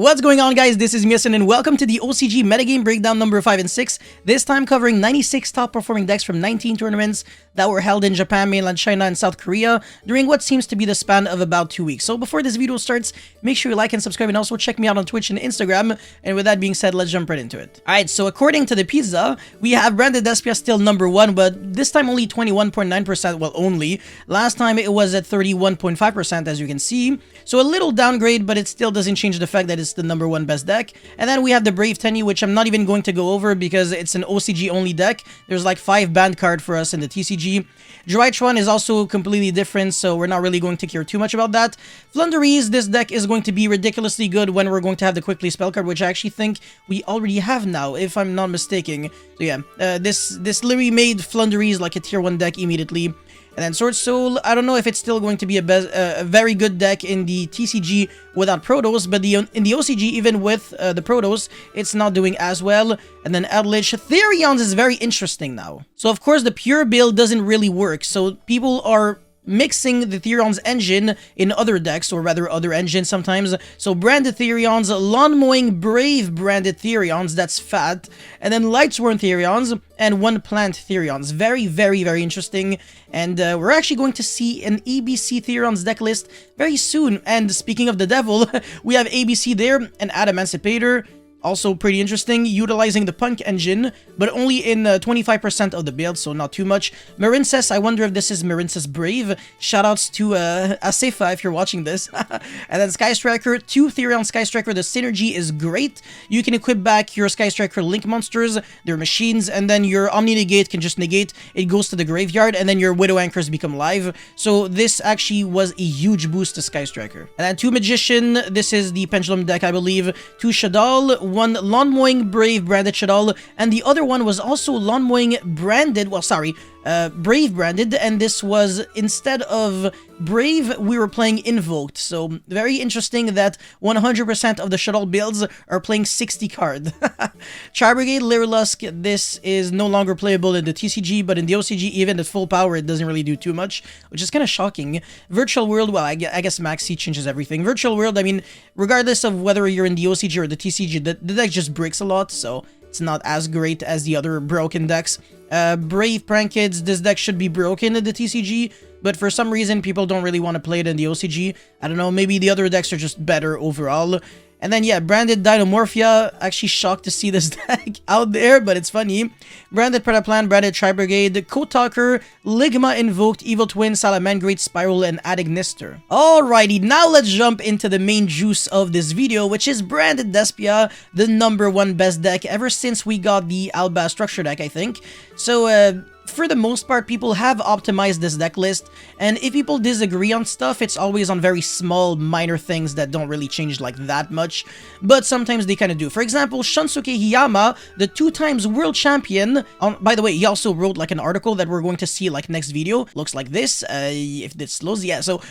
What's going on, guys? This is Miason and welcome to the OCG Metagame Breakdown number 5 and 6, this time covering 96 top performing decks from 19 tournaments that were held in Japan, mainland China, and South Korea during what seems to be the span of about 2 weeks. So before this video starts, make sure you like and subscribe and also check me out on Twitch and Instagram. And with that being said, let's jump right into it. Alright, so according to the pizza, we have Branded Despia still number 1, but this time only 21.9%, well only. Last time it was at 31.5% as you can see. So a little downgrade, but it still doesn't change the fact that it's the number 1 best deck. And then we have the Brave Tenny, which I'm not even going to go over because it's an OCG only deck. There's like 5 banned card for us in the TCG. Drytron is also completely different, so we're not really going to care too much about that. Flunderies, this deck is going to be ridiculously good when we're going to have the Quickly spell card, which I actually think we already have now, if I'm not mistaken. So yeah, this literally made Flunderies like a tier 1 deck immediately. And then Sword Soul, I don't know if it's still going to be a very good deck in the TCG without Protos, but in the OCG, even with the Protos, it's not doing as well. And then Eldritch, Therions is very interesting now. So of course the pure build doesn't really work, so people are mixing the Therions engine in other decks, or rather other engines sometimes. So branded Therions, Lawn Mowing Brave branded Therions, that's fat, and then Lightsworn Therions, and one Plant Therions. Very, very, very interesting. And we're actually going to see an ABC Therions deck list very soon. And speaking of the devil, we have ABC there, an Adamancipator. Also pretty interesting, utilizing the Punk engine, but only in 25% of the build, so not too much. Marincess, I wonder if this is Marincess Brave. Shoutouts to Asefa if you're watching this. And then Sky Striker, 2 Therion Sky Striker. The synergy is great. You can equip back your Sky Striker Link monsters, their machines, and then your Omni Negate can just negate. It goes to the graveyard, and then your Widow Anchors become live. So this actually was a huge boost to Sky Striker. And then 2 Magician, this is the Pendulum deck, I believe. 2 Shadal, 1 Lawn Mowing Brave branded Shadal, and the other one was also Lawn Mowing branded, well sorry, Brave branded, and this was, instead of Brave, we were playing Invoked. So very interesting that 100% of the Shadal builds are playing 60 card. Char Brigade, Lyrilusk, this is no longer playable in the TCG, but in the OCG, even at full power, it doesn't really do too much, which is kind of shocking. Virtual World, well, I guess Maxi changes everything. Virtual World, I mean, regardless of whether you're in the OCG or the TCG, the deck just breaks a lot, so it's not as great as the other broken decks. Brave Prank Kids, this deck should be broken in the TCG, but for some reason people don't really want to play it in the OCG. I don't know, maybe the other decks are just better overall. And then yeah, branded Dinomorphia, actually shocked to see this deck out there, but it's funny. Branded Predaplan, branded Tri-Brigade, Code Talker, Ligma Invoked, Evil Twin, Salamangreat, Spiral, and Adignister. Alrighty, now let's jump into the main juice of this video, which is Branded Despia, the number 1 best deck ever since we got the Alba structure deck, I think. So, for the most part, people have optimized this deck list, and if people disagree on stuff, it's always on very small, minor things that don't really change like that much, but sometimes they kind of do. For example, Shunsuke Hiyama, the 2-times world champion, by the way, he also wrote like an article that we're going to see like next video, looks like this, if this slows, yeah, so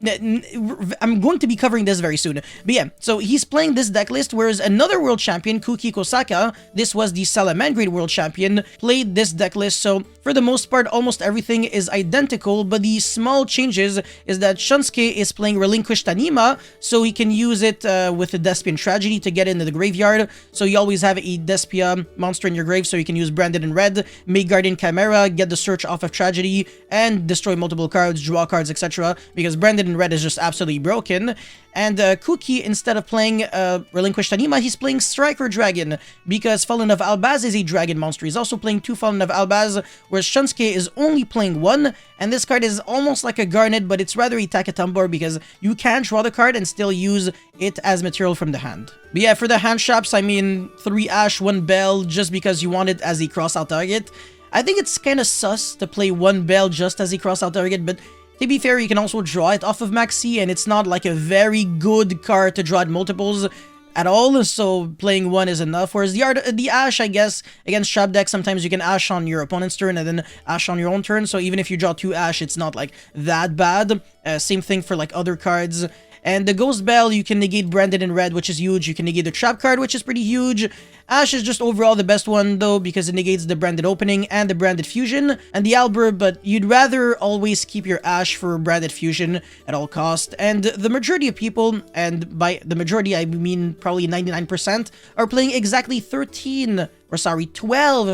I'm going to be covering this very soon. But yeah, so he's playing this deck list, whereas another world champion, Kuki Kosaka, this was the Salamangreat world champion, played this deck list. So for the most part, almost everything is identical, but the small changes is that Shunsuke is playing Relinquished Anima, so he can use it with the Despian Tragedy to get into the graveyard. So you always have a Despia monster in your grave, so you can use Branded in red, make Guardian Chimera, get the search off of Tragedy, and destroy multiple cards, draw cards, etc. Because Branded in red is just absolutely broken. And Kuki, instead of playing Relinquished Anima, he's playing Striker Dragon, because Fallen of Albaz is a dragon monster. He's also playing 2 Fallen of Albaz, whereas Shunsuke is only playing 1, and this card is almost like a Garnet, but it's rather a Takatumbor, because you can draw the card and still use it as material from the hand. But yeah, for the hand shops, I mean, 3 Ash, 1 Bell, just because you want it as a cross-out target. I think it's kind of sus to play 1 Bell just as a cross-out target, but to be fair, you can also draw it off of Maxi, and it's not like a very good card to draw at multiples at all, so playing 1 is enough. Whereas the Ash, I guess, against trap deck, sometimes you can Ash on your opponent's turn and then Ash on your own turn, so even if you draw 2 Ash, it's not like that bad. Same thing for like other cards. And the Ghost Bell, you can negate Branded in red, which is huge. You can negate the Trap card, which is pretty huge. Ash is just overall the best one though, because it negates the branded opening and the branded fusion and the Albert, but you'd rather always keep your Ash for branded fusion at all cost. And the majority of people, and by the majority I mean probably 99%, are playing exactly 12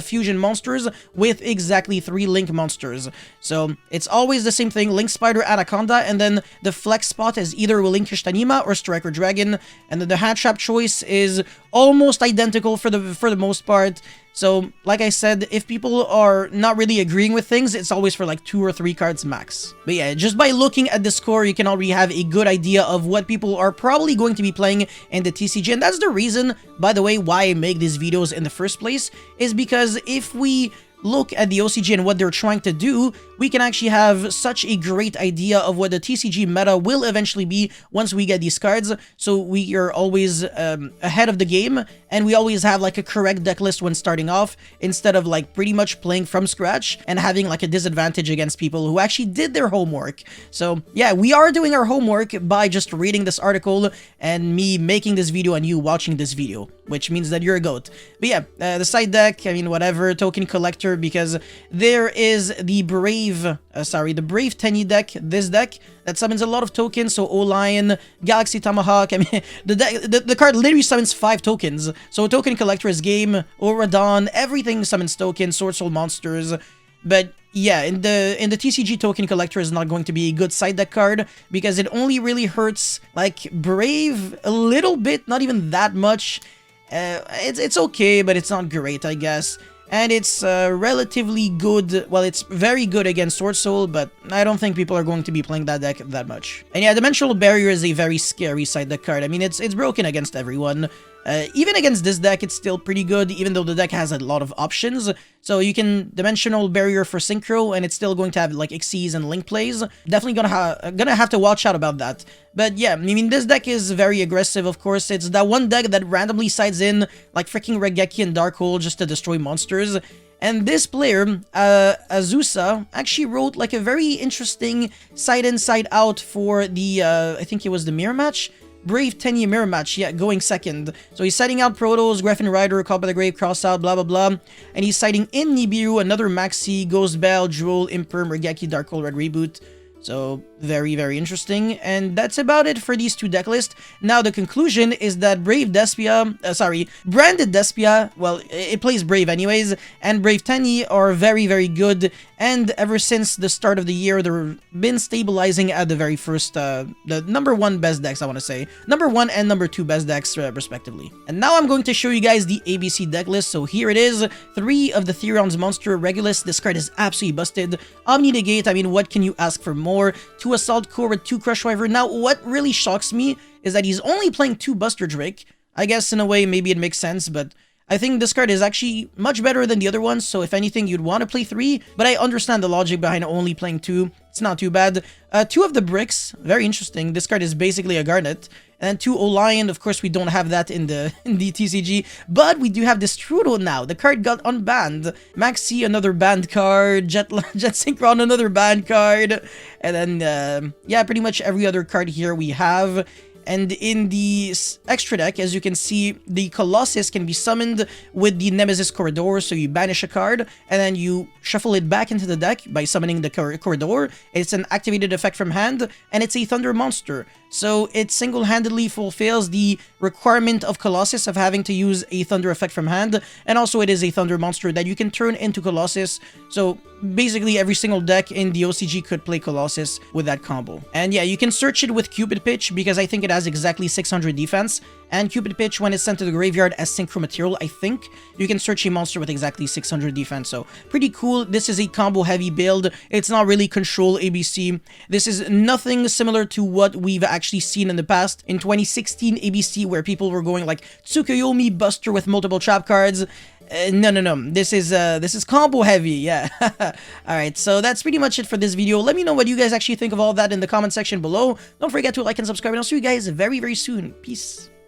fusion monsters with exactly 3 link monsters. So it's always the same thing: Link Spider, Anaconda, and then the flex spot is either Relinquished Anima or Striker Dragon, and then the hand trap choice is almost identical for the most part. So, like I said, if people are not really agreeing with things, it's always for like 2 or 3 cards max. But yeah, just by looking at the score, you can already have a good idea of what people are probably going to be playing in the TCG. And that's the reason, by the way, why I make these videos in the first place, is because if we look at the OCG and what they're trying to do, we can actually have such a great idea of what the TCG meta will eventually be once we get these cards. So we are always ahead of the game, and we always have like a correct deck list when starting off, instead of like pretty much playing from scratch and having like a disadvantage against people who actually did their homework. So yeah, we are doing our homework by just reading this article and me making this video and you watching this video, which means that you're a goat. But yeah, the side deck, I mean, whatever, token collector, because there is the Brave Tenyi deck, this deck that summons a lot of tokens. So O-Lion, Galaxy Tomahawk, I mean, the card literally summons 5 tokens. So token collector is game, Oradon, everything summons tokens, Sword Soul monsters. But yeah, in the TCG, token collector is not going to be a good side deck card, because it only really hurts like Brave a little bit, not even that much. It's okay, but it's not great, I guess. And it's relatively good. Well, it's very good against Sword Soul, but I don't think people are going to be playing that deck that much. And yeah, Dimensional Barrier is a very scary side deck card. I mean, it's broken against everyone. Even against this deck, it's still pretty good, even though the deck has a lot of options. So you can Dimensional Barrier for Synchro, and it's still going to have like Xyz and Link plays. Definitely gonna have to watch out about that. But yeah, I mean, this deck is very aggressive, of course. It's that one deck that randomly sides in like freaking Regeki and Darkhold just to destroy monsters. And this player, Azusa, actually wrote like a very interesting side in, side out for the, I think it was the mirror match? Brave Tenyi mirror match, yeah, going second. So he's setting out Protos, Griffin Rider, Call by the Grave, Cross Out, blah blah blah. And he's citing in Nibiru, another Maxi, Ghost Bell, Drool, Imperm, Regeki, Darkhold, Red Reboot. So, very, very interesting. And that's about it for these 2 deck lists. Now, the conclusion is that Branded Despia, well, it plays Brave anyways, and Brave Tenyi are very, very good. And ever since the start of the year, they've been stabilizing at the very first, the number 1 best decks, I want to say. Number 1 and number 2 best decks, respectively. And now I'm going to show you guys the ABC deck list. So here it is. 3 of the Therions Monster Regulus. This card is absolutely busted. Omni Negate, I mean, what can you ask for more? 2 Assault Core with 2 Crush Wyvern. Now, what really shocks me is that he's only playing 2 Buster Drake. I guess in a way, maybe it makes sense, but I think this card is actually much better than the other ones, so if anything, you'd want to play 3, but I understand the logic behind only playing 2. It's not too bad. 2 of the Bricks, very interesting. This card is basically a Garnet. And then 2 O-Lion, of course, we don't have that in the TCG, but we do have this Trudeau now. The card got unbanned. Maxi, another banned card. Jet Synchron, another banned card. And then, yeah, pretty much every other card here we have. And in the extra deck, as you can see, the Colossus can be summoned with the Nemesis Corridor. So you banish a card, and then you shuffle it back into the deck by summoning the Corridor. It's an activated effect from hand, and it's a Thunder monster. So it single-handedly fulfills the requirement of Colossus of having to use a Thunder effect from hand, and also it is a Thunder monster that you can turn into Colossus. So basically every single deck in the OCG could play Colossus with that combo. And yeah, you can search it with Cupid Pitch, because I think it has exactly 600 defense. And Cupid Pitch, when it's sent to the graveyard as synchro material, I think you can search a monster with exactly 600 defense. So pretty cool. This is a combo heavy build. It's not really control ABC. This is nothing similar to what we've actually seen in the past in 2016 ABC, where people were going like Tsukuyomi Buster with multiple trap cards. No. This is combo heavy, yeah. Alright, so that's pretty much it for this video. Let me know what you guys actually think of all that in the comment section below. Don't forget to like and subscribe, and I'll see you guys very, very soon. Peace.